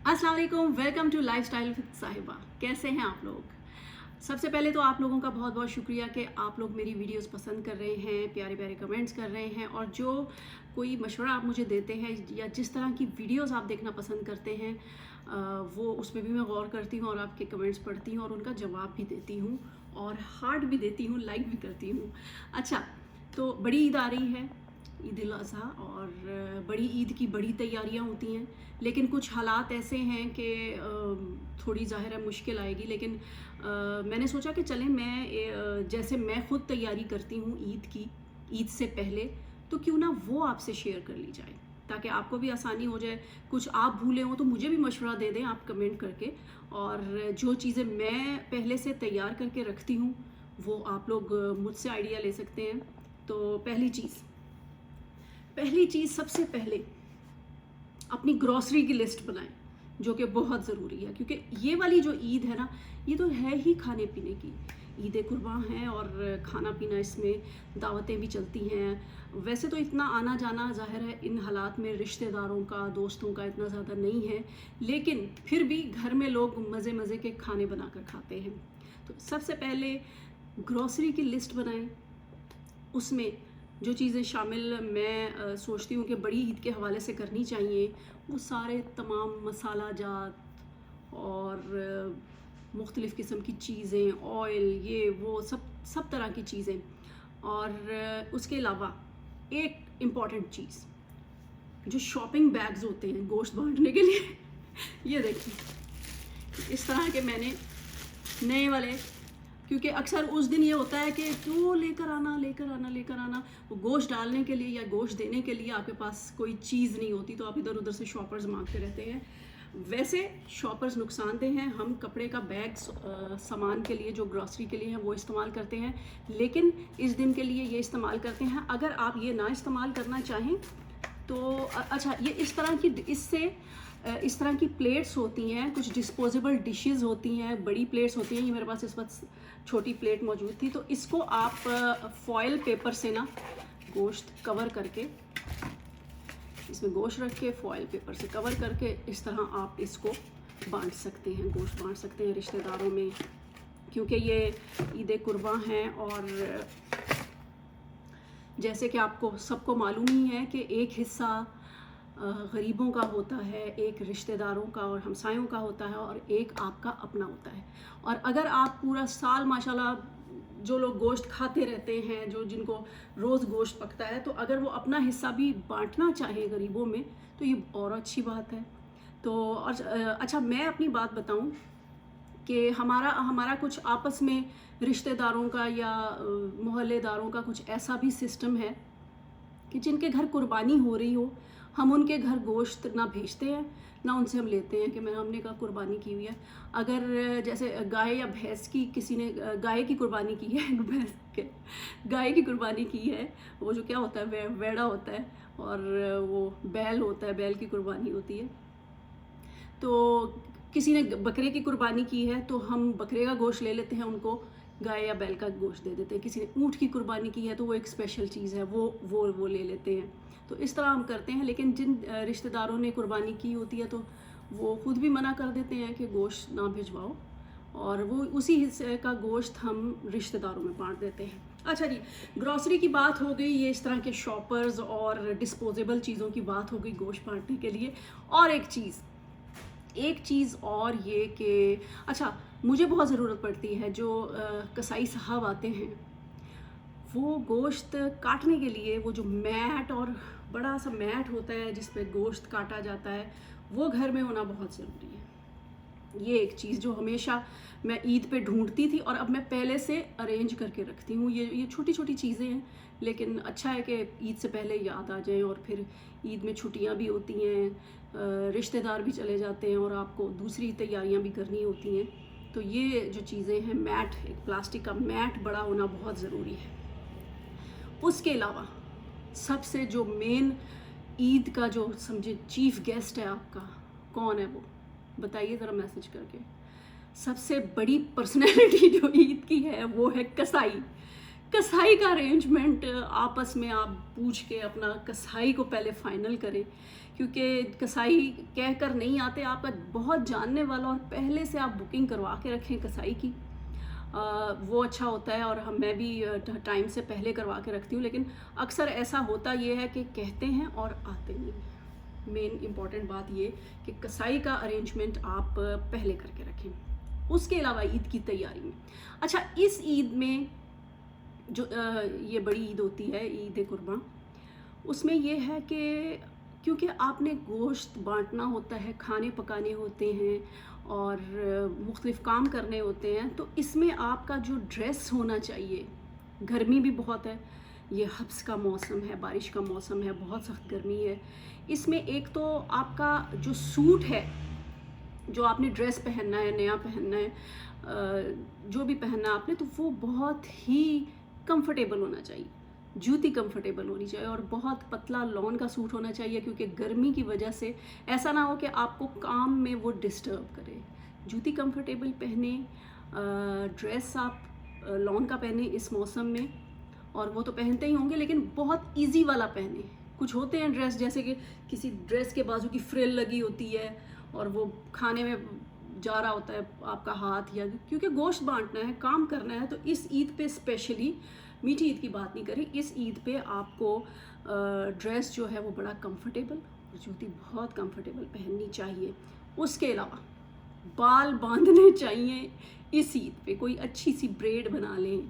अस्सलाम वालेकुम, welcome to lifestyle with साहिबा। कैसे हैं आप लोग? सबसे पहले तो आप लोगों का बहुत बहुत शुक्रिया कि आप लोग मेरी वीडियोस पसंद कर रहे हैं, प्यारे प्यारे कमेंट्स कर रहे हैं और जो कोई मशवरा आप मुझे देते हैं या जिस तरह की वीडियोस आप देखना पसंद करते हैं वो उसमें भी मैं गौर करती हूँ और आपके कमेंट्स पढ़ती हूँ और उनका जवाब भी देती हूँ और हार्ट भी देती हूँ, लाइक भी करती हूँ। अच्छा, तो बड़ी ईद आ रही है, ईद उल अज़हा, और बड़ी ईद की बड़ी तैयारियां होती हैं, लेकिन कुछ हालात ऐसे हैं कि थोड़ी ज़ाहिर है मुश्किल आएगी, लेकिन मैंने सोचा कि चलें जैसे मैं ख़ुद तैयारी करती हूँ ईद की, ईद से पहले, तो क्यों ना वो आपसे शेयर कर ली जाए ताकि आपको भी आसानी हो जाए। कुछ आप भूले हो तो मुझे भी मशवरा दे दें आप कमेंट करके, और जो चीज़ें मैं पहले से तैयार करके रखती हूँ वो आप लोग मुझसे आइडिया ले सकते हैं। तो पहली चीज़ सबसे पहले अपनी ग्रॉसरी की लिस्ट बनाएं, जो कि बहुत ज़रूरी है, क्योंकि ये वाली जो ईद है ना, ये तो है ही खाने पीने की ईद कुर्बान है और खाना पीना, इसमें दावतें भी चलती हैं। वैसे तो इतना आना जाना ज़ाहिर है इन हालात में रिश्तेदारों का, दोस्तों का इतना ज़्यादा नहीं है, लेकिन फिर भी घर में लोग मज़े मज़े के खाने बना कर खाते हैं। तो सबसे पहले ग्रॉसरी की लिस्ट बनाएं, उसमें जो चीज़ें शामिल मैं सोचती हूँ कि बड़ी ईद के हवाले से करनी चाहिए, वो सारे तमाम मसाला जात और मुख्तलिफ़ किस्म की चीज़ें, ऑयल, ये वो सब तरह की चीज़ें। और उसके अलावा एक इम्पॉर्टेंट चीज़, जो शॉपिंग बैग्स होते हैं गोश्त बांटने के लिए ये देखिए, इस तरह के मैंने नए वाले, क्योंकि अक्सर उस दिन ये होता है कि क्यों लेकर आना, वो गोश्त डालने के लिए या गोश्त देने के लिए आपके पास कोई चीज़ नहीं होती, तो आप इधर उधर से शॉपर्स मांगते रहते हैं। वैसे शॉपर्स नुकसानदेह हैं, हम कपड़े का बैग सामान के लिए जो ग्रॉसरी के लिए है वो इस्तेमाल करते हैं, लेकिन इस दिन के लिए ये इस्तेमाल करते हैं। अगर आप ये ना इस्तेमाल करना चाहें तो अच्छा, ये इस तरह की प्लेट्स होती हैं, कुछ डिस्पोजेबल डिशेस होती हैं, बड़ी प्लेट्स होती हैं। ये मेरे पास इस वक्त छोटी प्लेट मौजूद थी, तो इसको आप फॉयल पेपर से ना गोश्त कवर करके, इसमें गोश्त रख के फॉयल पेपर से कवर करके इस तरह आप इसको बांट सकते हैं, गोश्त बांट सकते हैं रिश्तेदारों में, क्योंकि ये ईद कुर्बान है। और जैसे कि आपको सबको मालूम ही है कि एक हिस्सा गरीबों का होता है, एक रिश्तेदारों का और हमसायों का होता है, और एक आपका अपना होता है। और अगर आप पूरा साल माशाल्लाह, जो लोग गोश्त खाते रहते हैं, जिनको रोज़ गोश्त पकता है, तो अगर वो अपना हिस्सा भी बांटना चाहें गरीबों में तो ये और अच्छी बात है। तो और अच्छा, मैं अपनी बात बताऊं कि हमारा कुछ आपस में रिश्तेदारों का या मोहल्लेदारों का कुछ ऐसा भी सिस्टम है कि जिनके घर कुर्बानी हो रही हो, हम उनके घर गोश्त ना भेजते हैं ना उनसे हम लेते हैं कि हमने का कुर्बानी की हुई है। अगर जैसे गाय या भैंस की, किसी ने गाय की कुर्बानी की है गाय की कुर्बानी की है, वो जो क्या होता है, वेड़ा होता है, और वो बैल होता है, बैल की कुर्बानी होती है। तो किसी ने बकरे की कुर्बानी की है तो हम बकरे का गोश्त ले लेते हैं, उनको गाय या बैल का गोश्त दे देते हैं। किसी ने ऊँट की कुर्बानी की है तो वो एक स्पेशल चीज़ है, वो ले लेते हैं। तो इस तरह हम करते हैं, लेकिन जिन रिश्तेदारों ने कुर्बानी की होती है तो वो खुद भी मना कर देते हैं कि गोश्त ना भिजवाओ, और वो उसी हिस्से का गोश्त हम रिश्तेदारों में बांट देते हैं। अच्छा जी, ग्रॉसरी की बात हो गई, ये इस तरह के शॉपर्स और डिस्पोजेबल चीज़ों की बात हो गई गोश्त बांटने के लिए। और एक चीज़ और ये कि अच्छा, मुझे बहुत ज़रूरत पड़ती है, जो कसाई साहब आते हैं वो गोश्त काटने के लिए, वो जो मैट और बड़ा सा मैट होता है जिस पे गोश्त काटा जाता है, वो घर में होना बहुत ज़रूरी है। ये एक चीज़ जो हमेशा मैं ईद पे ढूंढती थी और अब मैं पहले से अरेंज करके रखती हूँ। ये छोटी छोटी चीज़ें हैं, लेकिन अच्छा है कि ईद से पहले याद आ जाएं, और फिर ईद में छुट्टियाँ भी होती हैं, रिश्तेदार भी चले जाते हैं और आपको दूसरी तैयारियाँ भी करनी होती हैं। तो ये जो चीज़ें हैं, मैट, एक प्लास्टिक का मैट बड़ा होना बहुत ज़रूरी है। उसके अलावा सबसे जो मेन ईद का जो समझे चीफ गेस्ट है आपका, कौन है वो बताइए ज़रा मैसेज करके। सबसे बड़ी पर्सनैलिटी जो ईद की है वो है कसाई। कसाई का अरेंजमेंट आपस में आप पूछ के अपना कसाई को पहले फाइनल करें, क्योंकि कसाई कहकर नहीं आते, आपका बहुत जानने वाला, और पहले से आप बुकिंग करवा के रखें कसाई की, वो अच्छा होता है। और हम मैं भी टाइम से पहले करवा के रखती हूँ, लेकिन अक्सर ऐसा होता ये है कि कहते हैं और आते नहीं। मेन इम्पॉर्टेंट बात ये कि कसाई का अरेंजमेंट आप पहले करके रखें। उसके अलावा ईद की तैयारी में, अच्छा, इस ईद में जो ये बड़ी ईद होती है, ईद कुर्बान, उसमें ये है कि क्योंकि आपने गोश्त बांटना होता है, खाने पकाने होते हैं और मुख्तलिफ़ काम करने होते हैं, तो इसमें आपका जो ड्रेस होना चाहिए, गर्मी भी बहुत है, ये हब्स का मौसम है, बारिश का मौसम है, बहुत सख्त गर्मी है। इसमें एक तो आपका जो सूट है, जो आपने ड्रेस पहनना है, नया पहनना है, जो भी पहनना आपने, तो वो बहुत ही कंफर्टेबल होना चाहिए, जूती कंफर्टेबल होनी चाहिए, और बहुत पतला लॉन का सूट होना चाहिए, क्योंकि गर्मी की वजह से ऐसा ना हो कि आपको काम में वो डिस्टर्ब करे। जूती कंफर्टेबल पहने, ड्रेस आप लॉन का पहने इस मौसम में, और वो तो पहनते ही होंगे, लेकिन बहुत इजी वाला पहने। कुछ होते हैं ड्रेस, जैसे कि किसी ड्रेस के बाजू की फ्रिल लगी होती है और वो खाने में जा रहा होता है आपका हाथ, या क्योंकि गोश्त बांटना है, काम करना है, तो इस ईद पे स्पेशली, मीठी ईद की बात नहीं करें, इस ईद पे आपको ड्रेस जो है वो बड़ा कंफर्टेबल और जूती बहुत कंफर्टेबल पहननी चाहिए। उसके अलावा बाल बांधने चाहिए इस ईद पे, कोई अच्छी सी ब्रेड बना लें,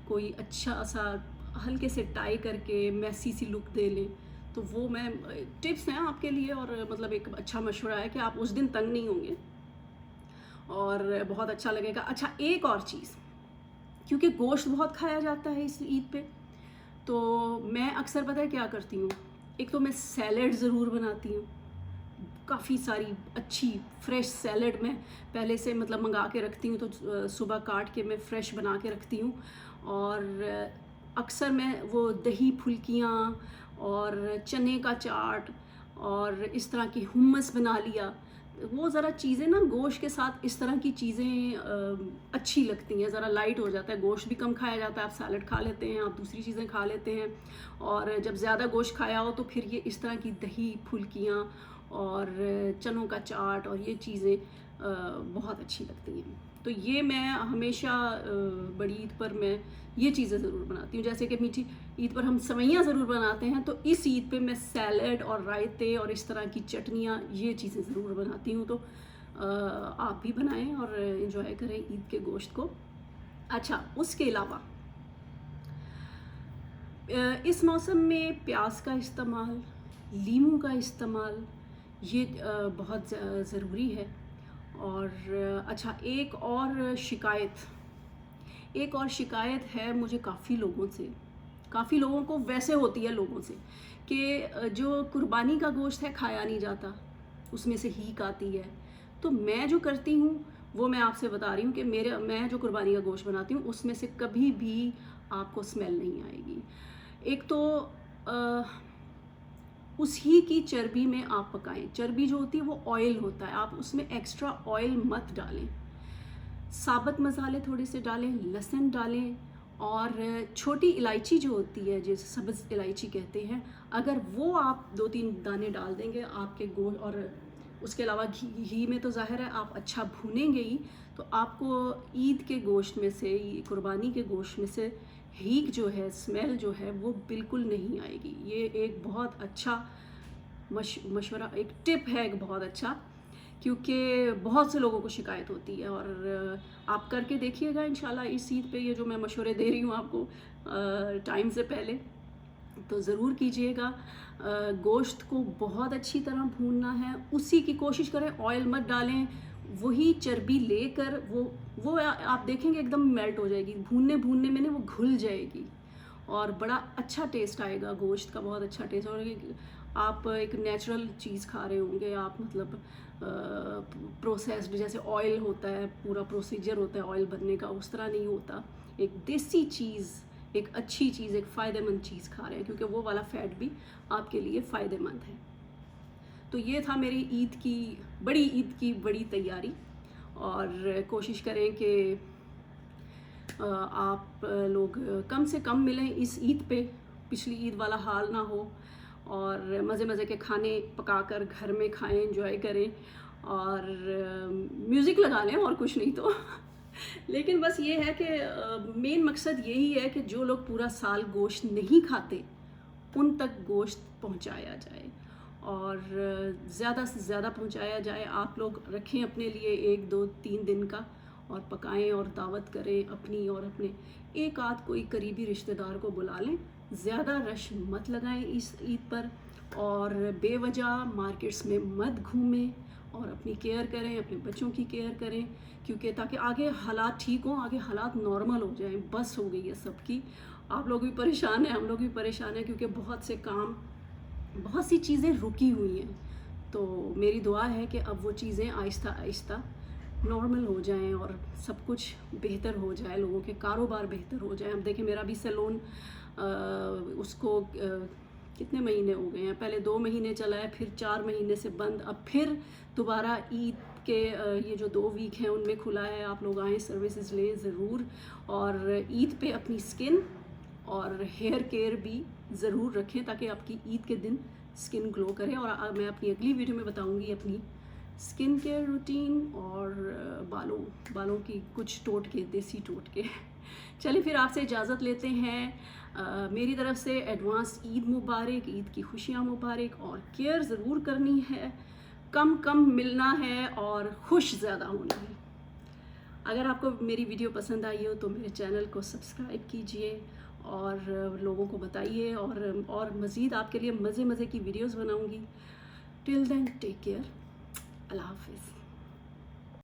कोई अच्छा सा हल्के से टाई करके मैसी सी लुक दे लें, तो वो मैं टिप्स हैं आपके लिए, और मतलब एक अच्छा मशवरा है कि आप उस दिन तंग नहीं होंगे और बहुत अच्छा लगेगा। अच्छा, एक और चीज़, क्योंकि गोश्त बहुत खाया जाता है इस ईद पे, तो मैं अक्सर पता है क्या करती हूँ, एक तो मैं सैलड ज़रूर बनाती हूँ, काफ़ी सारी अच्छी फ्रेश सैलड मैं पहले से मतलब मंगा के रखती हूँ, तो सुबह काट के मैं फ़्रेश बना के रखती हूँ। और अक्सर मैं वो दही फुल्कियाँ और चने का चाट और इस तरह की हुम्मस बना लिया, वो ज़रा चीज़ें ना गोश्त के साथ, इस तरह की चीज़ें अच्छी लगती हैं, ज़रा लाइट हो जाता है, गोश्त भी कम खाया जाता है, आप सैलड खा लेते हैं, आप दूसरी चीज़ें खा लेते हैं, और जब ज़्यादा गोश्त खाया हो तो फिर ये इस तरह की दही फुल्कियाँ और चनों का चाट और ये चीज़ें बहुत अच्छी लगती हैं। तो ये मैं हमेशा बड़ी ईद पर मैं ये चीज़ें ज़रूर बनाती हूँ। जैसे कि मीठी ईद पर हम सेवइयाँ ज़रूर बनाते हैं, तो इस ईद पे मैं सैलड और रायते और इस तरह की चटनियाँ, ये चीज़ें ज़रूर बनाती हूँ। तो आप भी बनाएं और इन्जॉय करें ईद के गोश्त को। अच्छा, उसके अलावा इस मौसम में प्याज का इस्तेमाल, लीमू का इस्तेमाल, ये बहुत ज़रूरी है। और अच्छा, एक और शिकायत है मुझे काफ़ी लोगों से, काफ़ी लोगों को वैसे होती है लोगों से, कि जो कुर्बानी का गोश्त है खाया नहीं जाता, उसमें से हीक आती है। तो मैं जो करती हूँ वो मैं आपसे बता रही हूँ कि मैं जो कुर्बानी का गोश्त बनाती हूँ उसमें से कभी भी आपको स्मेल नहीं आएगी। एक तो उसी की चर्बी में आप पकाएं, चर्बी जो होती है वो ऑयल होता है, आप उसमें एक्स्ट्रा ऑयल मत डालें, साबुत मसाले थोड़े से डालें, लहसुन डालें, और छोटी इलायची जो होती है, जिसे सब्ज़ इलायची कहते हैं, अगर वो आप 2-3 दाने डाल देंगे आपके गोश्त, और उसके अलावा घी में तो ज़ाहिर है आप अच्छा भूनेंगे ही, तो आपको ईद के गोश्त में से, कुर्बानी के गोश्त में से हीक जो है, स्मेल जो है, वो बिल्कुल नहीं आएगी। ये एक बहुत अच्छा मशवरा, एक टिप है, एक बहुत अच्छा, क्योंकि बहुत से लोगों को शिकायत होती है। और आप करके देखिएगा इंशाल्लाह इस ईद पे, ये जो मैं मशवरे दे रही हूँ आपको टाइम से पहले, तो ज़रूर कीजिएगा। गोश्त को बहुत अच्छी तरह भूनना है, उसी की कोशिश करें, ऑयल मत डालें, वही चर्बी लेकर वो आप देखेंगे एकदम मेल्ट हो जाएगी, भूनने भूनने में ना वो घुल जाएगी, और बड़ा अच्छा टेस्ट आएगा गोश्त का, बहुत अच्छा टेस्ट। और आप एक नेचुरल चीज़ खा रहे होंगे आप, मतलब प्रोसेस्ड, जैसे ऑयल होता है, पूरा प्रोसीजर होता है ऑयल बनने का, उस तरह नहीं होता। एक देसी चीज़, एक अच्छी चीज़, एक फ़ायदेमंद चीज़ खा रहे हैं, क्योंकि वो वाला फ़ैट भी आपके लिए फ़ायदेमंद है। तो ये था मेरी बड़ी ईद की बड़ी तैयारी, और कोशिश करें कि आप लोग कम से कम मिलें इस ईद पे, पिछली ईद वाला हाल ना हो, और मज़े मज़े के खाने पकाकर घर में खाएं, एंजॉय करें और म्यूज़िक लगा लें और कुछ नहीं तो लेकिन बस ये है कि मेन मकसद यही है कि जो लोग पूरा साल गोश्त नहीं खाते उन तक गोश्त पहुंचाया जाए, और ज़्यादा से ज़्यादा पहुंचाया जाए। आप लोग रखें अपने लिए 1 2 3 दिन का, और पकाएं और दावत करें अपनी और अपने एक आध कोई करीबी रिश्तेदार को बुला लें। ज़्यादा रश मत लगाएं इस ईद पर, और बेवजह मार्केट्स में मत घूमें, और अपनी केयर करें, अपने बच्चों की केयर करें, क्योंकि ताकि आगे हालात ठीक हों, आगे हालात नॉर्मल हो जाएं। बस हो गई है सबकी, आप लोग भी परेशान हैं, हम लोग भी परेशान हैं, क्योंकि बहुत से काम, बहुत सी चीज़ें रुकी हुई हैं। तो मेरी दुआ है कि अब वो चीज़ें आहिस्ता आहिस्ता नॉर्मल हो जाएं और सब कुछ बेहतर हो जाए, लोगों के कारोबार बेहतर हो जाए। अब देखिए मेरा भी सैलून उसको कितने महीने हो गए हैं, पहले 2 महीने चला है, फिर 4 महीने से बंद, अब फिर दोबारा ईद के ये जो 2 वीक हैं उनमें खुला है। आप लोग आएँ, सर्विसेज लें ज़रूर, और ईद पे अपनी स्किन और हेयर केयर भी ज़रूर रखें ताकि आपकी ईद के दिन स्किन ग्लो करे। और मैं अपनी अगली वीडियो में बताऊंगी अपनी स्किन केयर रूटीन और बालों की कुछ टोटके, देसी टोटके चलिए फिर आपसे इजाज़त लेते हैं। मेरी तरफ से एडवांस ईद मुबारक, ईद की खुशियाँ मुबारक, और केयर ज़रूर करनी है, कम कम मिलना है और खुश ज़्यादा होना है। अगर आपको मेरी वीडियो पसंद आई हो तो मेरे चैनल को सब्सक्राइब कीजिए और लोगों को बताइए, और मज़ीद आपके लिए मज़े मज़े की वीडियोस बनाऊंगी। टिल देन टेक केयर, अल्लाह हाफिज़।